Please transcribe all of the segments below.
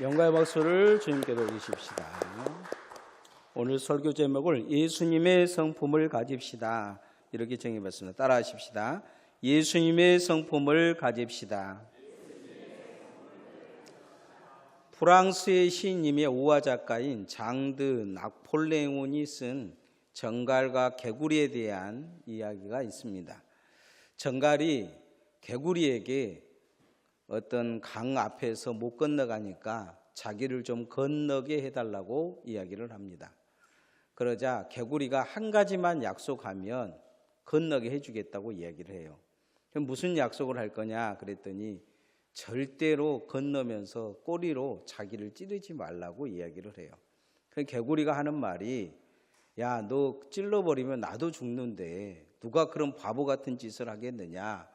영광의 박수를 주님께 돌리십시다. 오늘 설교 제목을 예수님의 성품을 가집시다 이렇게 정해봤습니다. 따라하십시다. 예수님의 성품을 가집시다. 프랑스의 시인님의 우화 작가인 장드 나폴레옹이 쓴 정갈과 개구리에 대한 이야기가 있습니다. 정갈이 개구리에게 어떤 강 앞에서 못 건너가니까 자기를 좀 건너게 해달라고 이야기를 합니다. 그러자 개구리가 한 가지만 약속하면 건너게 해주겠다고 이야기를 해요. 그럼 무슨 약속을 할 거냐 그랬더니 절대로 건너면서 꼬리로 자기를 찌르지 말라고 이야기를 해요. 그래서 개구리가 하는 말이 야, 너 찔러버리면 나도 죽는데 누가 그런 바보 같은 짓을 하겠느냐,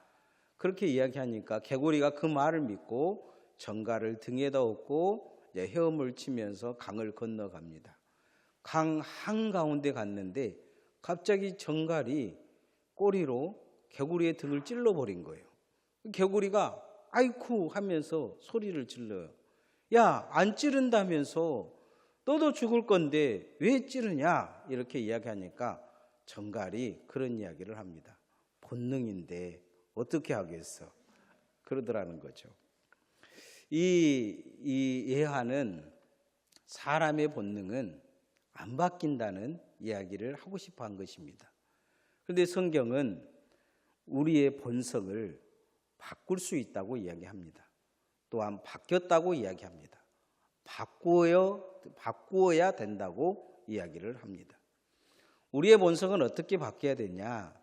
그렇게 이야기하니까 개구리가 그 말을 믿고 정갈을 등에다 업고 헤엄을 치면서 강을 건너갑니다. 강 한가운데 갔는데 갑자기 정갈이 꼬리로 개구리의 등을 찔러버린 거예요. 개구리가 아이쿠 하면서 소리를 질러요. 야, 안 찌른다면서 너도 죽을 건데 왜 찌르냐 이렇게 이야기하니까 정갈이 그런 이야기를 합니다. 본능인데 어떻게 하겠어? 그러더라는 거죠. 이 예화는 사람의 본능은 안 바뀐다는 이야기를 하고 싶어 한 것입니다. 그런데 성경은 우리의 본성을 바꿀 수 있다고 이야기합니다. 또한 바뀌었다고 이야기합니다. 바꾸어야 된다고 이야기를 합니다. 우리의 본성은 어떻게 바뀌어야 되냐?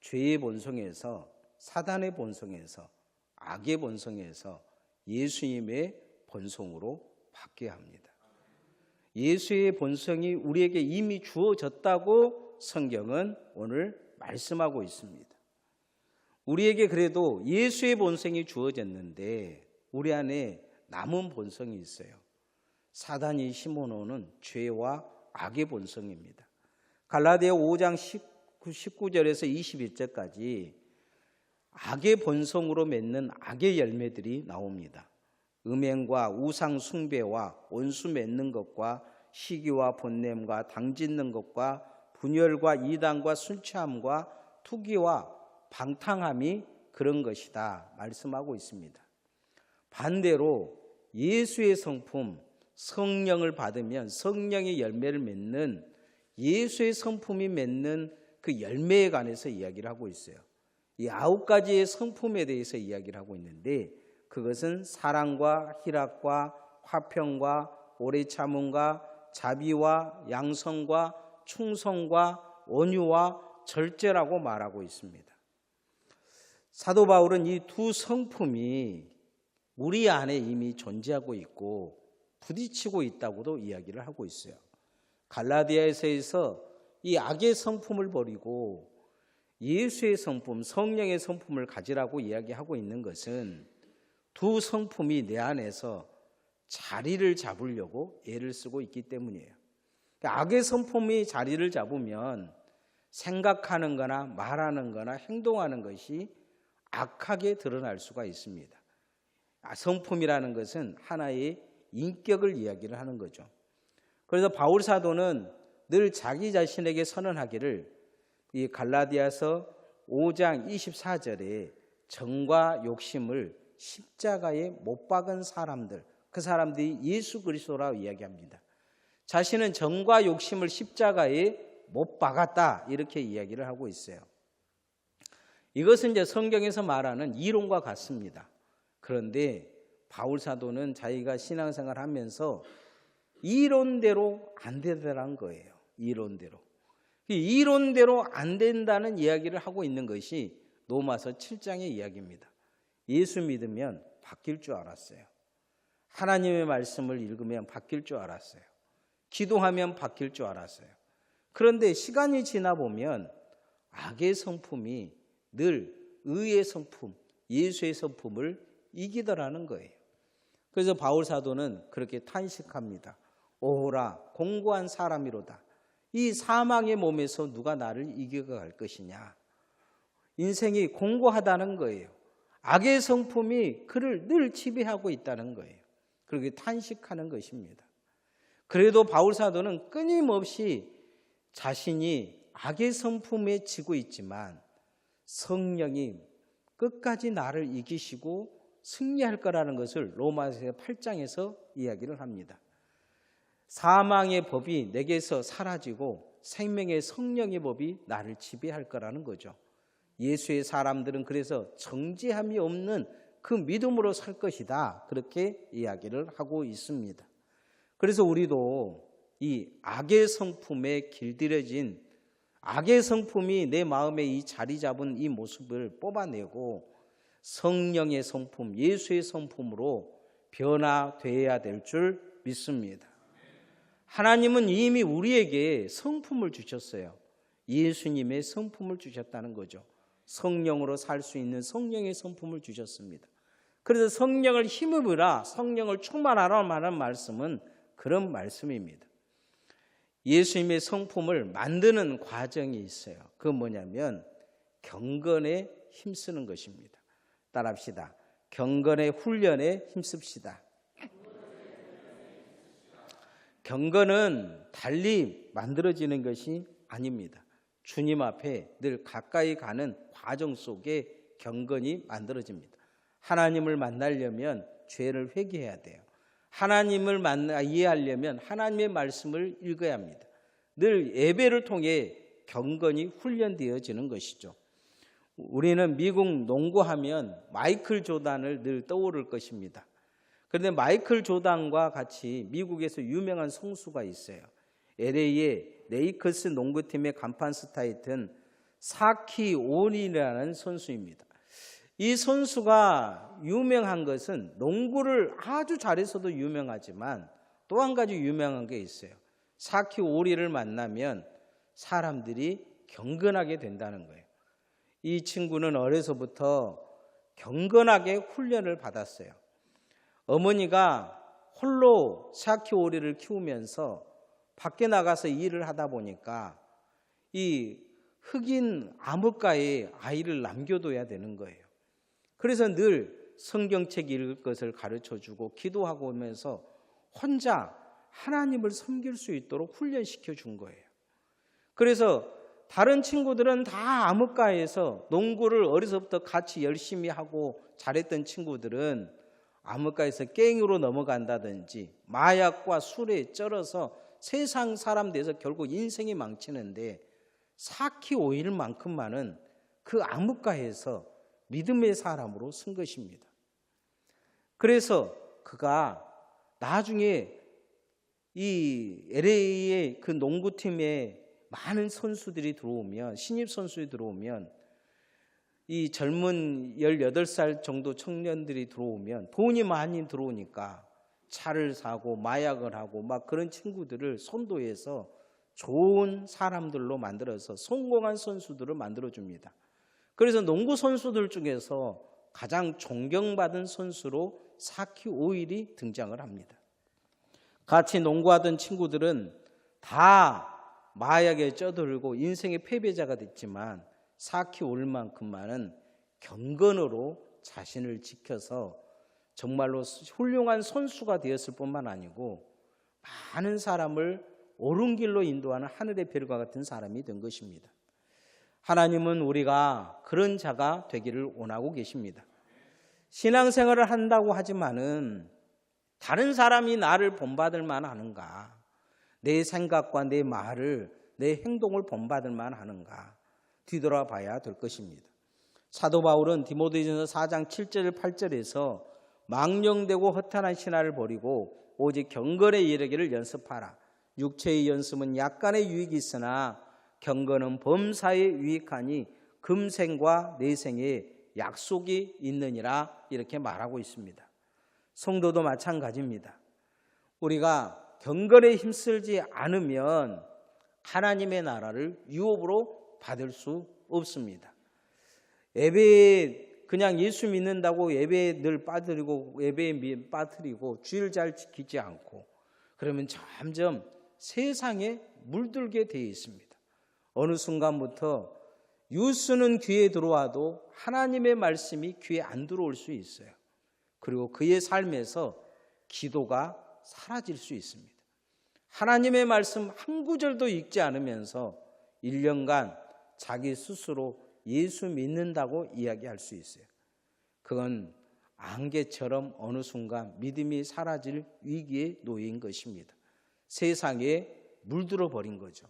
죄의 본성에서, 사단의 본성에서, 악의 본성에서 예수님의 본성으로 바뀌어야 합니다. 예수의 본성이 우리에게 이미 주어졌다고 성경은 오늘 말씀하고 있습니다. 우리에게 그래도 예수의 본성이 주어졌는데 우리 안에 남은 본성이 있어요. 사단이 심어놓은 죄와 악의 본성입니다. 갈라디아 5장 19절에서 21절까지 악의 본성으로 맺는 악의 열매들이 나옵니다. 음행과 우상 숭배와 원수 맺는 것과 시기와 본냄과 당짓는 것과 분열과 이단과 술 취함과 투기와 방탕함이 그런 것이다 말씀하고 있습니다. 반대로 예수의 성품, 성령을 받으면 성령의 열매를 맺는 예수의 성품이 맺는 그 열매에 관해서 이야기를 하고 있어요. 이 9가지의 성품에 대해서 이야기를 하고 있는데 그것은 사랑과 희락과 화평과 오래 참음과 자비와 양성과 충성과 온유와 절제라고 말하고 있습니다. 사도 바울은 이 두 성품이 우리 안에 이미 존재하고 있고 부딪히고 있다고도 이야기를 하고 있어요. 갈라디아에서 이 악의 성품을 버리고 예수의 성품, 성령의 성품을 가지라고 이야기하고 있는 것은 두 성품이 내 안에서 자리를 잡으려고 애를 쓰고 있기 때문이에요. 그러니까 악의 성품이 자리를 잡으면 생각하는 거나 말하는 거나 행동하는 것이 악하게 드러날 수가 있습니다. 성품이라는 것은 하나의 인격을 이야기를 하는 거죠. 그래서 바울 사도는 늘 자기 자신에게 선언하기를 이 갈라디아서 5장 24절에 정과 욕심을 십자가에 못 박은 사람들, 그 사람들이 예수 그리스도라고 이야기합니다. 자신은 정과 욕심을 십자가에 못 박았다 이렇게 이야기를 하고 있어요. 이것은 이제 성경에서 말하는 이론과 같습니다. 그런데 바울 사도는 자기가 신앙생활 하면서 이론대로 안 되더라는 거예요. 이론대로 안 된다는 이야기를 하고 있는 것이 로마서 7장의 이야기입니다. 예수 믿으면 바뀔 줄 알았어요. 하나님의 말씀을 읽으면 바뀔 줄 알았어요. 기도하면 바뀔 줄 알았어요. 그런데 시간이 지나 보면 악의 성품이 늘 의의 성품, 예수의 성품을 이기더라는 거예요. 그래서 바울 사도는 그렇게 탄식합니다. 오호라 공고한 사람이로다. 이 사망의 몸에서 누가 나를 이겨갈 것이냐. 인생이 공고하다는 거예요. 악의 성품이 그를 늘 지배하고 있다는 거예요. 그렇게 탄식하는 것입니다. 그래도 바울 사도는 끊임없이 자신이 악의 성품에 지고 있지만 성령이 끝까지 나를 이기시고 승리할 거라는 것을 로마서 8장에서 이야기를 합니다. 사망의 법이 내게서 사라지고 생명의 성령의 법이 나를 지배할 거라는 거죠. 예수의 사람들은 그래서 정죄함이 없는 그 믿음으로 살 것이다, 그렇게 이야기를 하고 있습니다. 그래서 우리도 이 악의 성품에 길들여진 악의 성품이 내 마음에 이 자리 잡은 이 모습을 뽑아내고 성령의 성품, 예수의 성품으로 변화되어야 될 줄 믿습니다. 하나님은 이미 우리에게 성품을 주셨어요. 예수님의 성품을 주셨다는 거죠. 성령으로 살 수 있는 성령의 성품을 주셨습니다. 그래서 성령을 힘입으라, 성령을 충만하라는 말씀은 그런 말씀입니다. 예수님의 성품을 만드는 과정이 있어요. 그건 뭐냐면 경건에 힘쓰는 것입니다. 따라합시다. 경건의 훈련에 힘씁시다. 경건은 달리 만들어지는 것이 아닙니다. 주님 앞에 늘 가까이 가는 과정 속에 경건이 만들어집니다. 하나님을 만나려면 죄를 회개해야 돼요. 하나님을 이해하려면 하나님의 말씀을 읽어야 합니다. 늘 예배를 통해 경건이 훈련되어지는 것이죠. 우리는 미국 농구하면 마이클 조단을 늘 떠오를 것입니다. 그런데 마이클 조단과 같이 미국에서 유명한 선수가 있어요. LA의 레이커스 농구팀의 간판 스타였던 사키 오닐이라는 선수입니다. 이 선수가 유명한 것은 농구를 아주 잘해서도 유명하지만 또 한 가지 유명한 게 있어요. 사키 오닐을 만나면 사람들이 경건하게 된다는 거예요. 이 친구는 어려서부터 경건하게 훈련을 받았어요. 어머니가 홀로 사키 오닐을 키우면서 밖에 나가서 일을 하다 보니까 이 흑인 암흑가에 아이를 남겨둬야 되는 거예요. 그래서 늘 성경책 읽을 것을 가르쳐주고 기도하고 오면서 혼자 하나님을 섬길 수 있도록 훈련시켜 준 거예요. 그래서 다른 친구들은 다 암흑가에서 농구를 어려서부터 같이 열심히 하고 잘했던 친구들은 암흑가에서 갱으로 넘어간다든지 마약과 술에 쩔어서 세상 사람 돼서 결국 인생이 망치는데 사키 오일만큼만은 그 암흑가에서 믿음의 사람으로 쓴 것입니다. 그래서 그가 나중에 이 LA의 그 농구팀에 많은 선수들이 들어오면, 신입 선수들이 들어오면 이 젊은 18살 정도 청년들이 들어오면 돈이 많이 들어오니까 차를 사고 마약을 하고 막 그런 친구들을 선도해서 좋은 사람들로 만들어서 성공한 선수들을 만들어줍니다. 그래서 농구 선수들 중에서 가장 존경받은 선수로 사키 오일이 등장을 합니다. 같이 농구하던 친구들은 다 마약에 쩌들고 인생의 패배자가 됐지만 사키 오일만큼만은 경건으로 자신을 지켜서 정말로 훌륭한 선수가 되었을 뿐만 아니고 많은 사람을 옳은 길로 인도하는 하늘의 별과 같은 사람이 된 것입니다. 하나님은 우리가 그런 자가 되기를 원하고 계십니다. 신앙생활을 한다고 하지만은 다른 사람이 나를 본받을 만하는가? 내 생각과 내 말을, 내 행동을 본받을 만하는가? 뒤돌아봐야 될 것입니다. 사도 바울은 디모데전서 4장 7절 8절에서 망령되고 허탄한 신화를 버리고 오직 경건에 이르기를 연습하라. 육체의 연습은 약간의 유익이 있으나 경건은 범사에 유익하니 금생과 내생에 약속이 있느니라, 이렇게 말하고 있습니다. 성도도 마찬가지입니다. 우리가 경건에 힘쓰지 않으면 하나님의 나라를 유업으로 받을 수 없습니다. 예배에 그냥 예수 믿는다고 예배에 늘 빠뜨리고 예배에 빠뜨리고 주일 잘 지키지 않고 그러면 점점 세상에 물들게 되어 있습니다. 어느 순간부터 뉴스는 귀에 들어와도 하나님의 말씀이 귀에 안 들어올 수 있어요. 그리고 그의 삶에서 기도가 사라질 수 있습니다. 하나님의 말씀 한 구절도 읽지 않으면서 1년간 자기 스스로 예수 믿는다고 이야기할 수 있어요. 그건 안개처럼 어느 순간 믿음이 사라질 위기에 놓인 것입니다. 세상에 물들어 버린 거죠.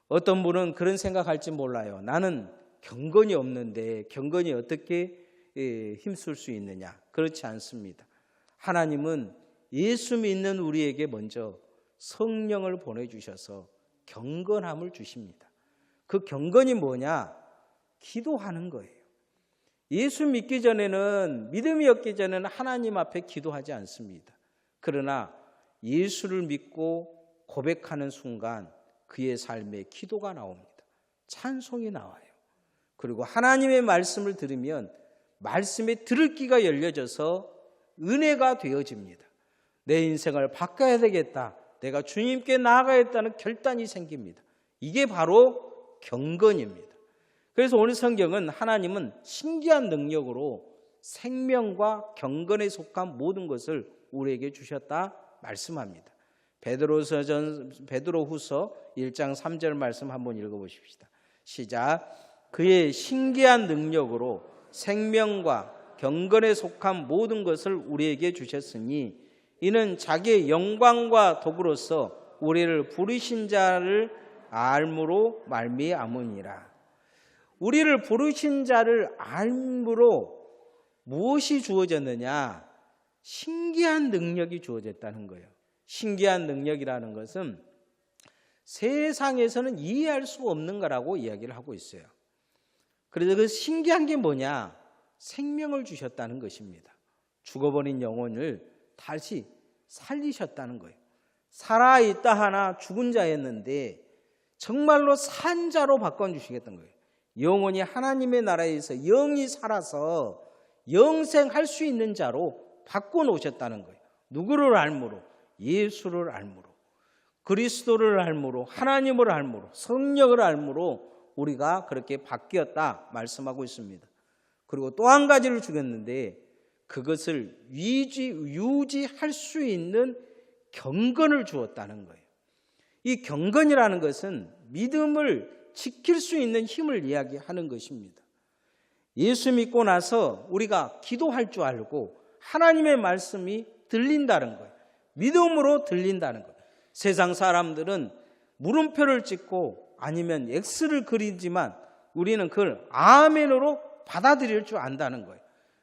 어떤 분은 그런 생각할지 몰라요. 나는 경건이 없는데 경건이 어떻게 힘쓸 수 있느냐? 그렇지 않습니다. 하나님은 예수 믿는 우리에게 먼저 성령을 보내주셔서 경건함을 주십니다. 그 경건이 뭐냐? 기도하는 거예요. 예수 믿기 전에는, 믿음이 없기 전에는 하나님 앞에 기도하지 않습니다. 그러나 예수를 믿고 고백하는 순간 그의 삶에 기도가 나옵니다. 찬송이 나와요. 그리고 하나님의 말씀을 들으면 말씀에 들을 귀가 열려져서 은혜가 되어집니다. 내 인생을 바꿔야 되겠다. 내가 주님께 나아가겠다는 결단이 생깁니다. 이게 바로 경건입니다. 그래서 오늘 성경은 하나님은 신기한 능력으로 생명과 경건에 속한 모든 것을 우리에게 주셨다 말씀합니다. 베드로후서 1장 3절 말씀 한번 읽어보십시다. 시작. 그의 신기한 능력으로 생명과 경건에 속한 모든 것을 우리에게 주셨으니 이는 자기의 영광과 도구로서 우리를 부르신 자를 알므로 말미암으니라. 우리를 부르신 자를 알므로 무엇이 주어졌느냐? 신기한 능력이 주어졌다는 거예요. 신기한 능력이라는 것은 세상에서는 이해할 수 없는 거라고 이야기를 하고 있어요. 그래서 그 신기한 게 뭐냐? 생명을 주셨다는 것입니다. 죽어버린 영혼을 다시 살리셨다는 거예요. 살아있다 하나 죽은 자였는데 정말로 산 자로 바꿔주시겠다는 거예요. 영혼이 하나님의 나라에서 영이 살아서 영생할 수 있는 자로 바꿔놓으셨다는 거예요. 누구를 알므로? 예수를 알므로, 그리스도를 알므로, 하나님을 알므로, 성령을 알므로 우리가 그렇게 바뀌었다 말씀하고 있습니다. 그리고 또 한 가지를 주겠는데 그것을 유지할 수 있는 경건을 주었다는 거예요. 이 경건이라는 것은 믿음을 지킬 수 있는 힘을 이야기하는 것입니다. 예수 믿고 나서 우리가 기도할 줄 알고 하나님의 말씀이 들린다는 거예요. 믿음으로 들린다는 거예요. 세상 사람들은 물음표를 찍고 아니면 X를 그리지만 우리는 그걸 아멘으로 받아들일 줄 안다는 거예요.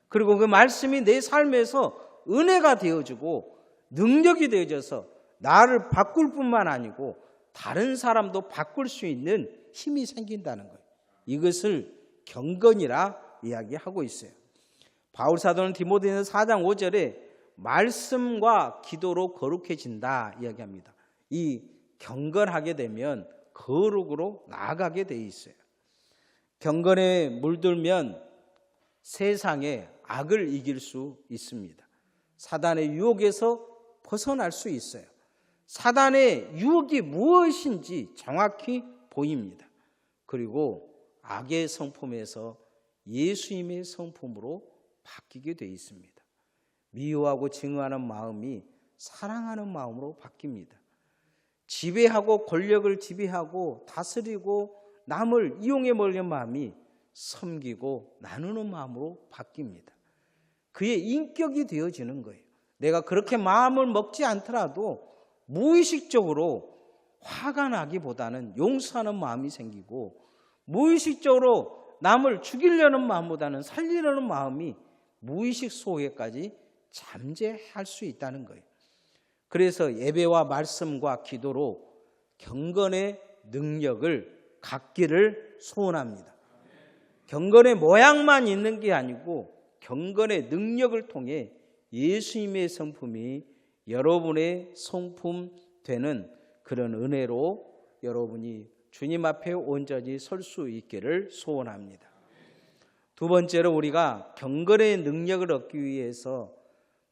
그리고 그 말씀이 내 삶에서 은혜가 되어지고 능력이 되어져서 나를 바꿀 뿐만 아니고 다른 사람도 바꿀 수 있는 힘이 생긴다는 거예요. 이것을 경건이라 이야기하고 있어요. 바울 사도는 디모데전서 4장 5절에 말씀과 기도로 거룩해진다 이야기합니다. 이 경건하게 되면 거룩으로 나아가게 돼 있어요. 경건에 물들면 세상의 악을 이길 수 있습니다. 사단의 유혹에서 벗어날 수 있어요. 사단의 유혹이 무엇인지 정확히 보입니다. 그리고 악의 성품에서 예수님의 성품으로 바뀌게 돼 있습니다. 미워하고 증오하는 마음이 사랑하는 마음으로 바뀝니다. 지배하고 권력을 지배하고 다스리고 남을 이용해 먹는 마음이 섬기고 나누는 마음으로 바뀝니다. 그의 인격이 되어지는 거예요. 내가 그렇게 마음을 먹지 않더라도 무의식적으로 화가 나기보다는 용서하는 마음이 생기고 무의식적으로 남을 죽이려는 마음보다는 살리려는 마음이 무의식 속에까지 잠재할 수 있다는 거예요. 그래서 예배와 말씀과 기도로 경건의 능력을 갖기를 소원합니다. 경건의 모양만 있는 게 아니고 경건의 능력을 통해 예수님의 성품이 여러분의 성품 되는 그런 은혜로 여러분이 주님 앞에 온전히 설 수 있기를 소원합니다. 두 번째로 우리가 경건의 능력을 얻기 위해서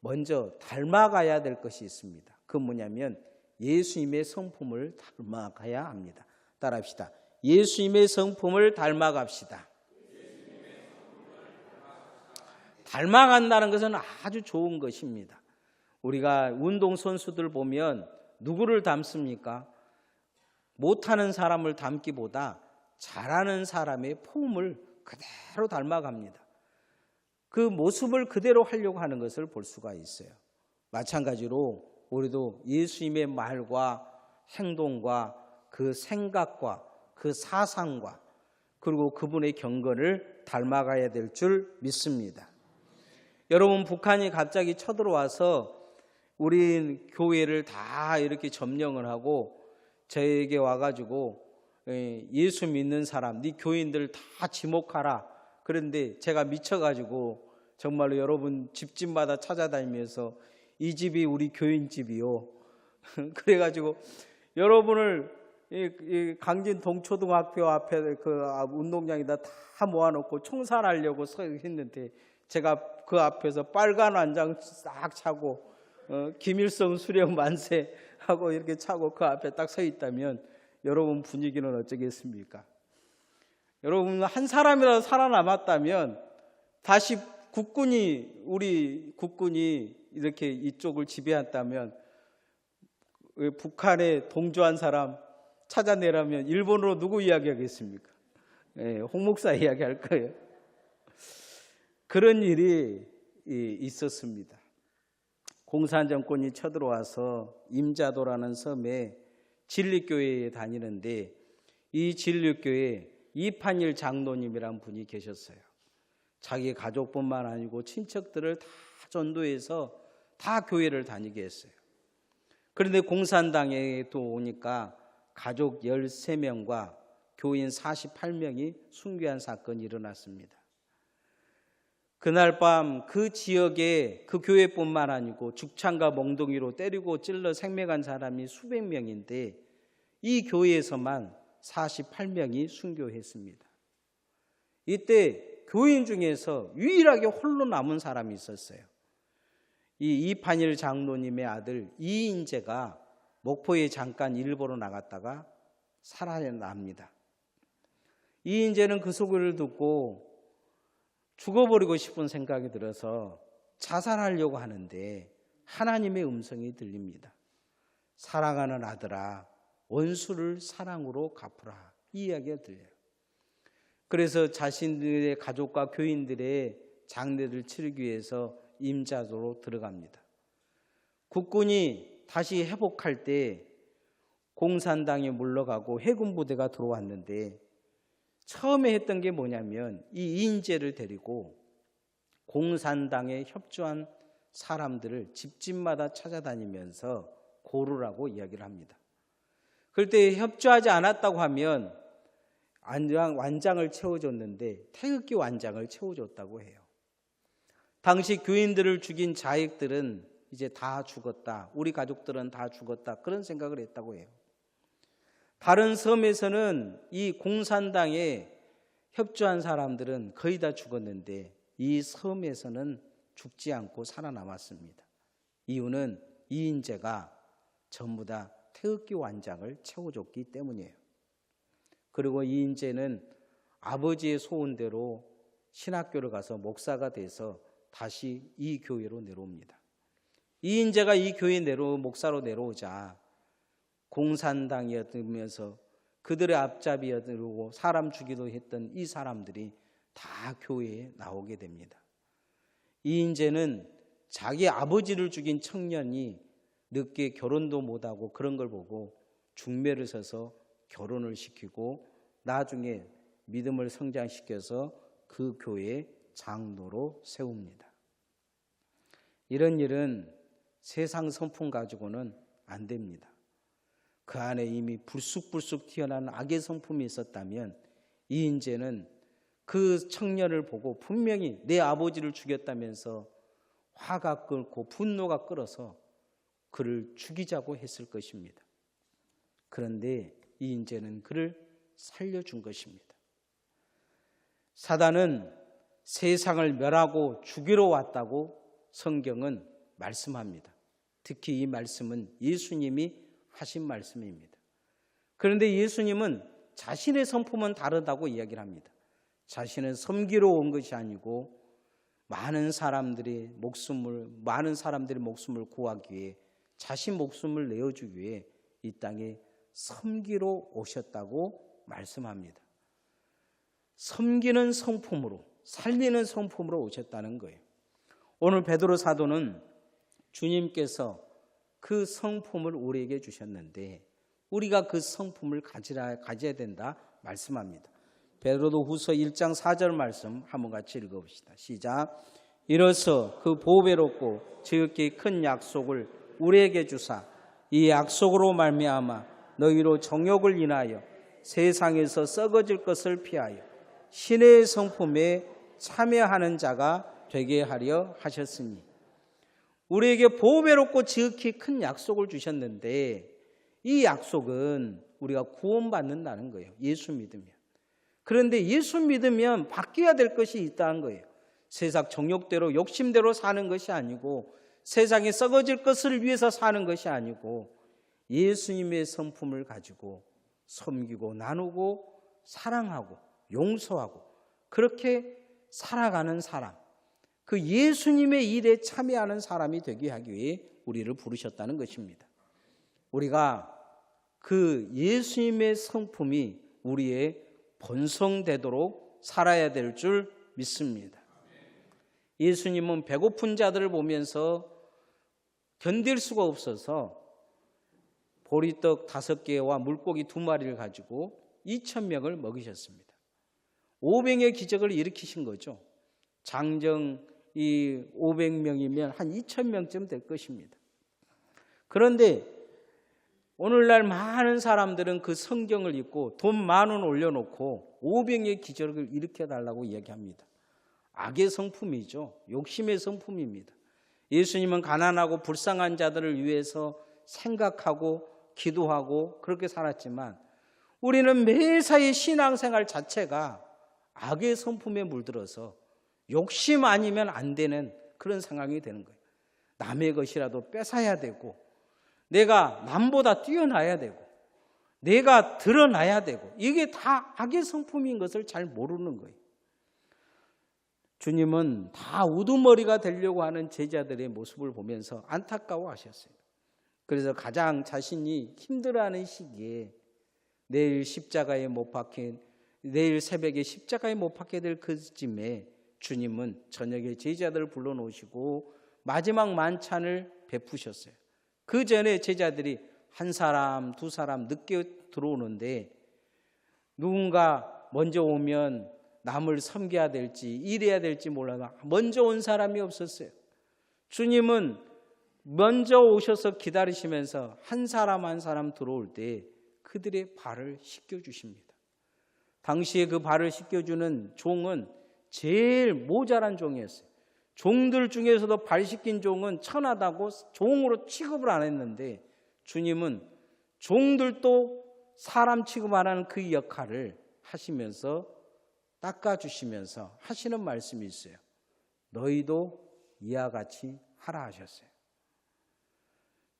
먼저 닮아가야 될 것이 있습니다. 그건 뭐냐면 예수님의 성품을 닮아가야 합니다. 따라합시다. 예수님의 성품을 닮아갑시다. 닮아간다는 것은 아주 좋은 것입니다. 우리가 운동선수들 보면 누구를 닮습니까? 못하는 사람을 닮기보다 잘하는 사람의 폼을 그대로 닮아갑니다. 그 모습을 그대로 하려고 하는 것을 볼 수가 있어요. 마찬가지로 우리도 예수님의 말과 행동과 그 생각과 그 사상과 그리고 그분의 경건을 닮아가야 될 줄 믿습니다. 여러분, 북한이 갑자기 쳐들어와서 우리 교회를 다 이렇게 점령을 하고 저에게 와가지고 예수 믿는 사람, 네 교인들 다 지목하라. 그런데 제가 미쳐가지고 정말로 여러분 집집마다 찾아다니면서 이 집이 우리 교인 집이요. 그래가지고 여러분을 강진 동초등학교 앞에 그 운동장에다 다 모아놓고 총살하려고 서 있는데 제가 그 앞에서 빨간 완장 싹 차고 김일성 수령 만세 하고 이렇게 차고 그 앞에 딱 서 있다면 여러분 분위기는 어쩌겠습니까? 여러분 한 사람이라도 살아남았다면 다시 우리 국군이 이렇게 이쪽을 지배한다면 북한에 동조한 사람 찾아내라면 일본어로 누구 이야기하겠습니까? 홍 목사 이야기할 거예요. 그런 일이 있었습니다. 공산 정권이 쳐들어와서 임자도라는 섬에 진리교회에 다니는데 이 진리교회에 이판일 장로님이란 분이 계셨어요. 자기 가족뿐만 아니고 친척들을 다 전도해서 다 교회를 다니게 했어요. 그런데 공산당에 또 오니까 가족 13명과 교인 48명이 순교한 사건이 일어났습니다. 그날 밤 그 지역에 그 교회뿐만 아니고 죽창과 멍동이로 때리고 찔러 생명한 사람이 수백 명인데 이 교회에서만 48명이 순교했습니다. 이때 교인 중에서 유일하게 홀로 남은 사람이 있었어요. 이 이판일 장로님의 아들 이인재가 목포에 잠깐 일보러 나갔다가 살아납니다. 이인재는 그 소리를 듣고 죽어버리고 싶은 생각이 들어서 자살하려고 하는데 하나님의 음성이 들립니다. 사랑하는 아들아, 원수를 사랑으로 갚으라. 이 이야기가 들려요. 그래서 자신들의 가족과 교인들의 장례를 치르기 위해서 임자도로 들어갑니다. 국군이 다시 회복할 때 공산당에 물러가고 해군 부대가 들어왔는데 처음에 했던 게 뭐냐면 이 이인재를 데리고 공산당에 협조한 사람들을 집집마다 찾아다니면서 고르라고 이야기를 합니다. 그럴 때 협조하지 않았다고 하면 완장을 채워줬는데 태극기 완장을 채워줬다고 해요. 당시 교인들을 죽인 자익들은 이제 다 죽었다. 우리 가족들은 다 죽었다. 그런 생각을 했다고 해요. 다른 섬에서는 이 공산당에 협조한 사람들은 거의 다 죽었는데 이 섬에서는 죽지 않고 살아남았습니다. 이유는 이인재가 전부 다 태극기 완장을 채워줬기 때문이에요. 그리고 이인재는 아버지의 소원대로 신학교를 가서 목사가 돼서 다시 이 교회로 내려옵니다. 이인재가 이 교회 목사로 내려오자 공산당이었으면서 그들의 앞잡이였고 사람 죽이도 했던 이 사람들이 다 교회에 나오게 됩니다. 이인재는 자기 아버지를 죽인 청년이 늦게 결혼도 못하고 그런 걸 보고 중매를 서서 결혼을 시키고 나중에 믿음을 성장시켜서 그 교회의 장로로 세웁니다. 이런 일은 세상 성품 가지고는 안 됩니다. 그 안에 이미 불쑥불쑥 튀어나온 악의 성품이 있었다면 이인재는 그 청년을 보고 분명히 내 아버지를 죽였다면서 화가 끓고 분노가 끓어서 그를 죽이자고 했을 것입니다. 그런데 이인재는 그를 살려준 것입니다. 사단은 세상을 멸하고 죽이러 왔다고 성경은 말씀합니다. 특히 이 말씀은 예수님이 하신 말씀입니다. 그런데 예수님은 자신의 성품은 다르다고 이야기를 합니다. 자신은 섬기러 온 것이 아니고 많은 사람들의 목숨을 구하기 위해 자신 목숨을 내어주기 위해 이 땅에 섬기러 오셨다고 말씀합니다. 섬기는 성품으로, 살리는 성품으로 오셨다는 거예요. 오늘 베드로 사도는 주님께서 그 성품을 우리에게 주셨는데 우리가 그 성품을 가져야 된다 말씀합니다. 베드로후서 1장 4절 말씀 한번 같이 읽어봅시다. 시작. 이로써 그 보배롭고 지극히 큰 약속을 우리에게 주사 이 약속으로 말미암아 너희로 정욕을 인하여 세상에서 썩어질 것을 피하여 신의 성품에 참여하는 자가 되게 하려 하셨으니. 우리에게 보배롭고 지극히 큰 약속을 주셨는데 이 약속은 우리가 구원받는다는 거예요. 예수 믿으면. 그런데 예수 믿으면 바뀌어야 될 것이 있다는 거예요. 세상 정욕대로 욕심대로 사는 것이 아니고 세상에 썩어질 것을 위해서 사는 것이 아니고 예수님의 성품을 가지고 섬기고 나누고 사랑하고 용서하고 그렇게 살아가는 사람, 그 예수님의 일에 참여하는 사람이 되게 하기 위해 우리를 부르셨다는 것입니다. 우리가 그 예수님의 성품이 우리의 번성되도록 살아야 될 줄 믿습니다. 예수님은 배고픈 자들을 보면서 견딜 수가 없어서 보리떡 5개와 물고기 2마리를 가지고 2,000명을 먹이셨습니다. 오병의 기적을 일으키신 거죠. 장정 이 500명이면 한 2,000명쯤 될 것입니다. 그런데 오늘날 많은 사람들은 그 성경을 읽고 돈 10,000원 올려놓고 오병의 기적을 일으켜달라고 이야기합니다. 악의 성품이죠. 욕심의 성품입니다. 예수님은 가난하고 불쌍한 자들을 위해서 생각하고 기도하고 그렇게 살았지만 우리는 매사의 신앙생활 자체가 악의 성품에 물들어서 욕심 아니면 안 되는 그런 상황이 되는 거예요. 남의 것이라도 뺏어야 되고 내가 남보다 뛰어나야 되고 내가 드러나야 되고 이게 다 악의 성품인 것을 잘 모르는 거예요. 주님은 다 우두머리가 되려고 하는 제자들의 모습을 보면서 안타까워하셨어요. 그래서 가장 자신이 힘들어하는 시기에 내일 새벽에 십자가에 못 박게 될 그쯤에 주님은 저녁에 제자들을 불러놓으시고 마지막 만찬을 베푸셨어요. 그 전에 제자들이 1사람, 2사람 늦게 들어오는데 누군가 먼저 오면 남을 섬겨야 될지 일해야 될지 몰라서 먼저 온 사람이 없었어요. 주님은 먼저 오셔서 기다리시면서 1사람 1사람 들어올 때 그들의 발을 씻겨주십니다. 당시에 그 발을 씻겨주는 종은 제일 모자란 종이었어요. 종들 중에서도 발 씻긴 종은 천하다고 종으로 취급을 안 했는데 주님은 종들도 사람 취급 안 하는 그 역할을 하시면서 닦아주시면서 하시는 말씀이 있어요. 너희도 이와 같이 하라 하셨어요.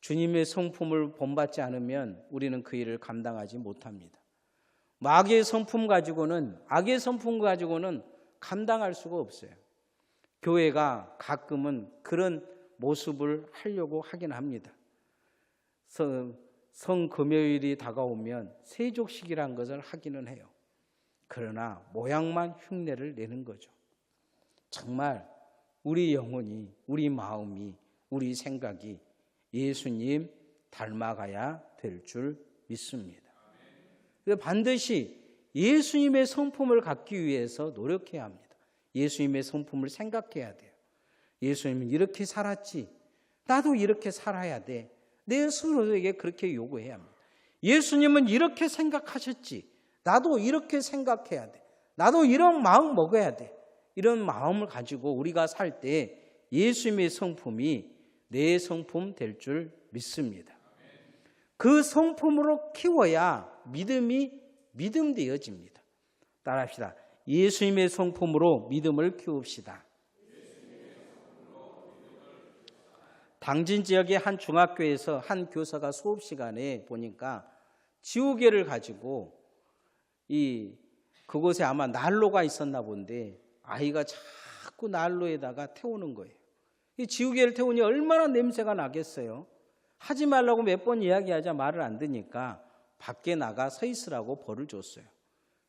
주님의 성품을 본받지 않으면 우리는 그 일을 감당하지 못합니다. 악의 성품 가지고는 감당할 수가 없어요. 교회가 가끔은 그런 모습을 하려고 하긴 합니다. 성금요일이 다가오면 세족식이라는 것을 하기는 해요. 그러나 모양만 흉내를 내는 거죠. 정말 우리 영혼이, 우리 마음이, 우리 생각이 예수님 닮아가야 될 줄 믿습니다. 그래서 반드시 예수님의 성품을 갖기 위해서 노력해야 합니다. 예수님의 성품을 생각해야 돼요. 예수님은 이렇게 살았지. 나도 이렇게 살아야 돼. 내 스스로에게 그렇게 요구해야 합니다. 예수님은 이렇게 생각하셨지. 나도 이렇게 생각해야 돼. 나도 이런 마음 먹어야 돼. 이런 마음을 가지고 우리가 살 때 예수님의 성품이 내 성품 될 줄 믿습니다. 그 성품으로 키워야 믿음 되어집니다. 따라합시다. 예수님의 성품으로 믿음을 키웁시다. 당진 지역의 한 중학교에서 한 교사가 수업 시간에 보니까 지우개를 가지고 그곳에 아마 난로가 있었나 본데 아이가 자꾸 자꾸 난로에다가 태우는 거예요. 이 지우개를 태우니 얼마나 냄새가 나겠어요. 하지 말라고 몇 번 이야기하자 말을 안 듣니까 밖에 나가 서 있으라고 벌을 줬어요.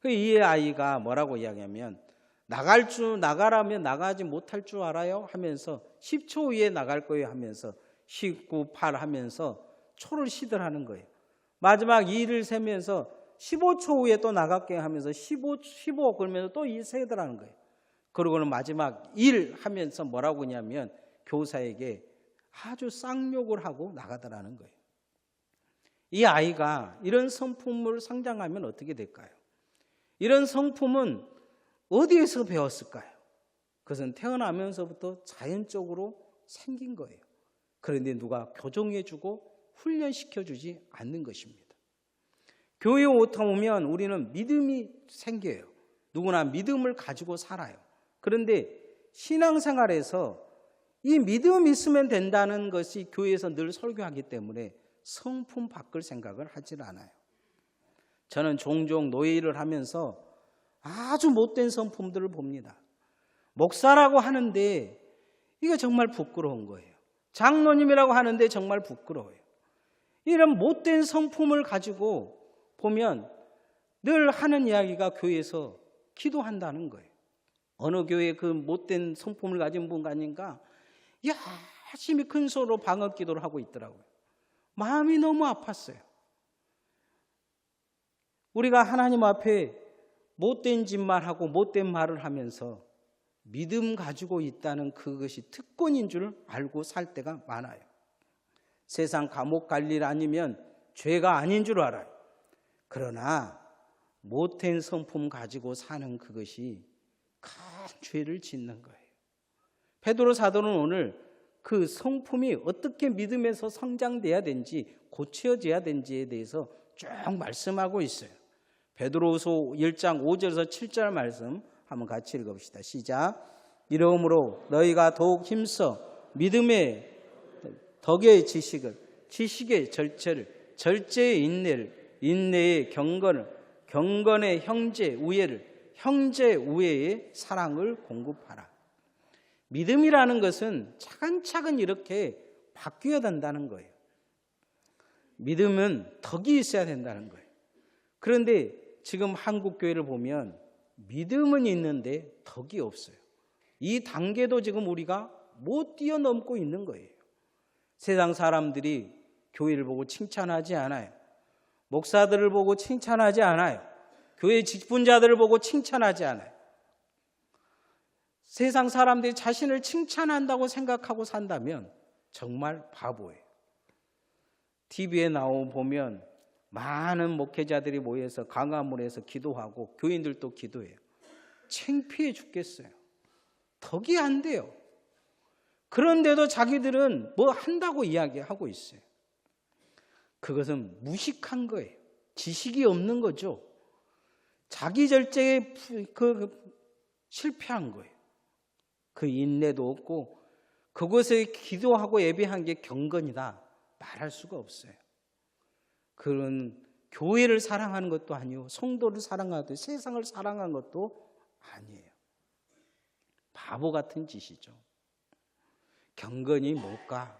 이 아이가 뭐라고 이야기하면 나가라면 나가지 못할 줄 알아요? 하면서 10초 후에 나갈 거예요 하면서 19, 8 하면서 초를 시들하는 거예요. 마지막 2를 세면서 15초 후에 또 나갈게 하면서 15 그러면서 또 2 세더라는 거예요. 그러고는 마지막 1 하면서 뭐라고 하냐면 교사에게 아주 쌍욕을 하고 나가더라는 거예요. 이 아이가 이런 성품을 성장하면 어떻게 될까요? 이런 성품은 어디에서 배웠을까요? 그것은 태어나면서부터 자연적으로 생긴 거예요. 그런데 누가 교정해주고 훈련시켜주지 않는 것입니다. 교회에 오면 우리는 믿음이 생겨요. 누구나 믿음을 가지고 살아요. 그런데 신앙생활에서 이 믿음이 있으면 된다는 것이 교회에서 늘 설교하기 때문에 성품 바꿀 생각을 하질 않아요. 저는 종종 노예 일을 하면서 아주 못된 성품들을 봅니다. 목사라고 하는데 이거 정말 부끄러운 거예요. 장로님이라고 하는데 정말 부끄러워요. 이런 못된 성품을 가지고 보면 늘 하는 이야기가 교회에서 기도한다는 거예요. 어느 교회에 그 못된 성품을 가진 분 가니까 열심히 큰 소리로 방언 기도를 하고 있더라고요. 마음이 너무 아팠어요. 우리가 하나님 앞에 못된 짓만 하고 못된 말을 하면서 믿음 가지고 있다는 그것이 특권인 줄 알고 살 때가 많아요. 세상 감옥 갈 일 아니면 죄가 아닌 줄 알아요. 그러나 못된 성품 가지고 사는 그것이 큰 죄를 짓는 거예요. 베드로 사도는 오늘 그 성품이 어떻게 믿음에서 성장돼야 되는지 고쳐져야 되는지에 대해서 쭉 말씀하고 있어요. 베드로후서 1장 5절에서 7절 말씀 한번 같이 읽어봅시다. 시작. 이러므로 너희가 더욱 힘써 믿음의 덕의 지식을, 지식의 절제를, 절제의 인내를, 인내의 경건을, 경건의 형제 우애를, 형제 우애의 사랑을 공급하라. 믿음이라는 것은 차근차근 이렇게 바뀌어야 된다는 거예요. 믿음은 덕이 있어야 된다는 거예요. 그런데 지금 한국 교회를 보면 믿음은 있는데 덕이 없어요. 이 단계도 지금 우리가 못 뛰어넘고 있는 거예요. 세상 사람들이 교회를 보고 칭찬하지 않아요. 목사들을 보고 칭찬하지 않아요. 교회 직분자들을 보고 칭찬하지 않아요. 세상 사람들이 자신을 칭찬한다고 생각하고 산다면 정말 바보예요. TV에 보면 많은 목회자들이 모여서 강화문에서 기도하고 교인들도 기도해요. 창피해 죽겠어요. 덕이 안 돼요. 그런데도 자기들은 뭐 한다고 이야기하고 있어요. 그것은 무식한 거예요. 지식이 없는 거죠. 자기 절제에 실패한 거예요. 그 인내도 없고 그곳에 기도하고 예배한 게 경건이다 말할 수가 없어요. 그런 교회를 사랑하는 것도 아니고 성도를 사랑하듯 세상을 사랑하는 것도 아니에요. 바보 같은 짓이죠. 경건이 뭘까?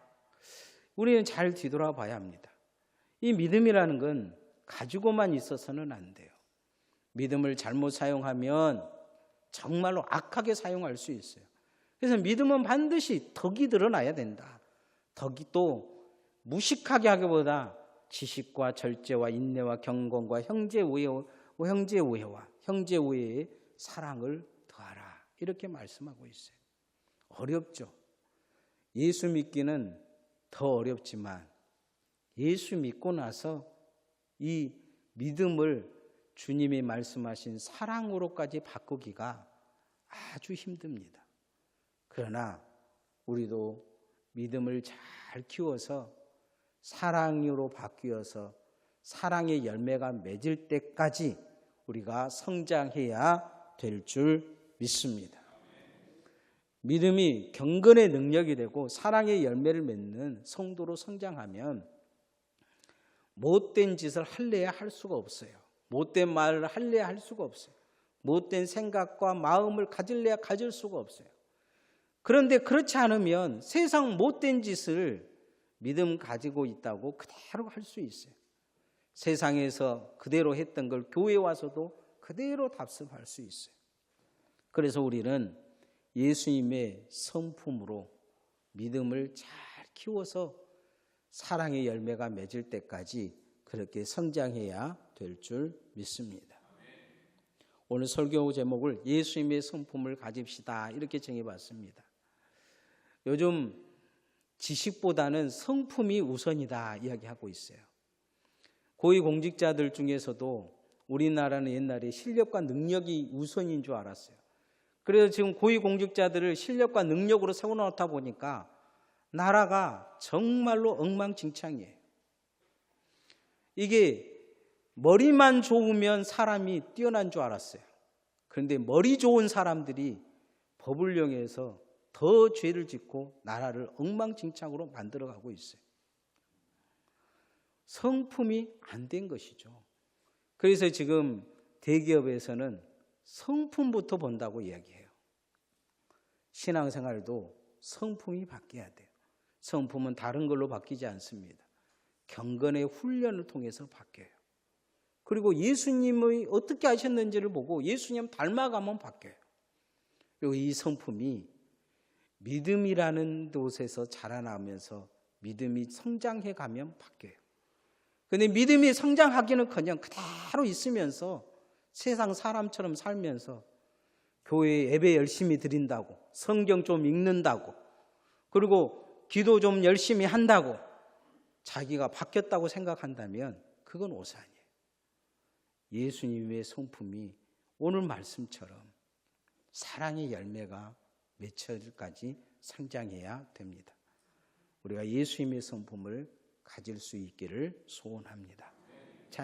우리는 잘 뒤돌아봐야 합니다. 이 믿음이라는 건 가지고만 있어서는 안 돼요. 믿음을 잘못 사용하면 정말로 악하게 사용할 수 있어요. 그래서 믿음은 반드시 덕이 드러나야 된다. 덕이 또 무식하게 하기보다 지식과 절제와 인내와 경건과 형제 우애와 형제 우애의 사랑을 더하라. 이렇게 말씀하고 있어요. 어렵죠. 예수 믿기는 더 어렵지만 예수 믿고 나서 이 믿음을 주님이 말씀하신 사랑으로까지 바꾸기가 아주 힘듭니다. 그러나 우리도 믿음을 잘 키워서 사랑으로 바뀌어서 사랑의 열매가 맺을 때까지 우리가 성장해야 될 줄 믿습니다. 믿음이 경건의 능력이 되고 사랑의 열매를 맺는 성도로 성장하면 못된 짓을 할래야 할 수가 없어요. 못된 말을 할래야 할 수가 없어요. 못된 생각과 마음을 가질래야 가질 수가 없어요. 그런데 그렇지 않으면 세상 못된 짓을 믿음 가지고 있다고 그대로 할 수 있어요. 세상에서 그대로 했던 걸 교회 와서도 그대로 답습할 수 있어요. 그래서 우리는 예수님의 성품으로 믿음을 잘 키워서 사랑의 열매가 맺을 때까지 그렇게 성장해야 될 줄 믿습니다. 오늘 설교 제목을 예수님의 성품을 가집시다 이렇게 정해봤습니다. 요즘 지식보다는 성품이 우선이다 이야기하고 있어요. 고위공직자들 중에서도 우리나라는 옛날에 실력과 능력이 우선인 줄 알았어요. 그래서 지금 고위공직자들을 실력과 능력으로 세워놓다 보니까 나라가 정말로 엉망진창이에요. 이게 머리만 좋으면 사람이 뛰어난 줄 알았어요. 그런데 머리 좋은 사람들이 법을 이용해서 더 죄를 짓고 나라를 엉망진창으로 만들어가고 있어요. 성품이 안 된 것이죠. 그래서 지금 대기업에서는 성품부터 본다고 이야기해요. 신앙생활도 성품이 바뀌어야 돼요. 성품은 다른 걸로 바뀌지 않습니다. 경건의 훈련을 통해서 바뀌어요. 그리고 예수님의 어떻게 하셨는지를 보고 예수님 닮아가면 바뀌어요. 그리고 이 성품이 믿음이라는 곳에서 자라나면서 믿음이 성장해 가면 바뀌어요. 그런데 믿음이 성장하기는커녕 그대로 있으면서 세상 사람처럼 살면서 교회에 예배 열심히 드린다고, 성경 좀 읽는다고, 그리고 기도 좀 열심히 한다고 자기가 바뀌었다고 생각한다면 그건 오산이에요. 예수님의 성품이 오늘 말씀처럼 사랑의 열매가 맺혀질까지 성장해야 됩니다. 우리가 예수님의 성품을 가질 수 있기를 소원합니다.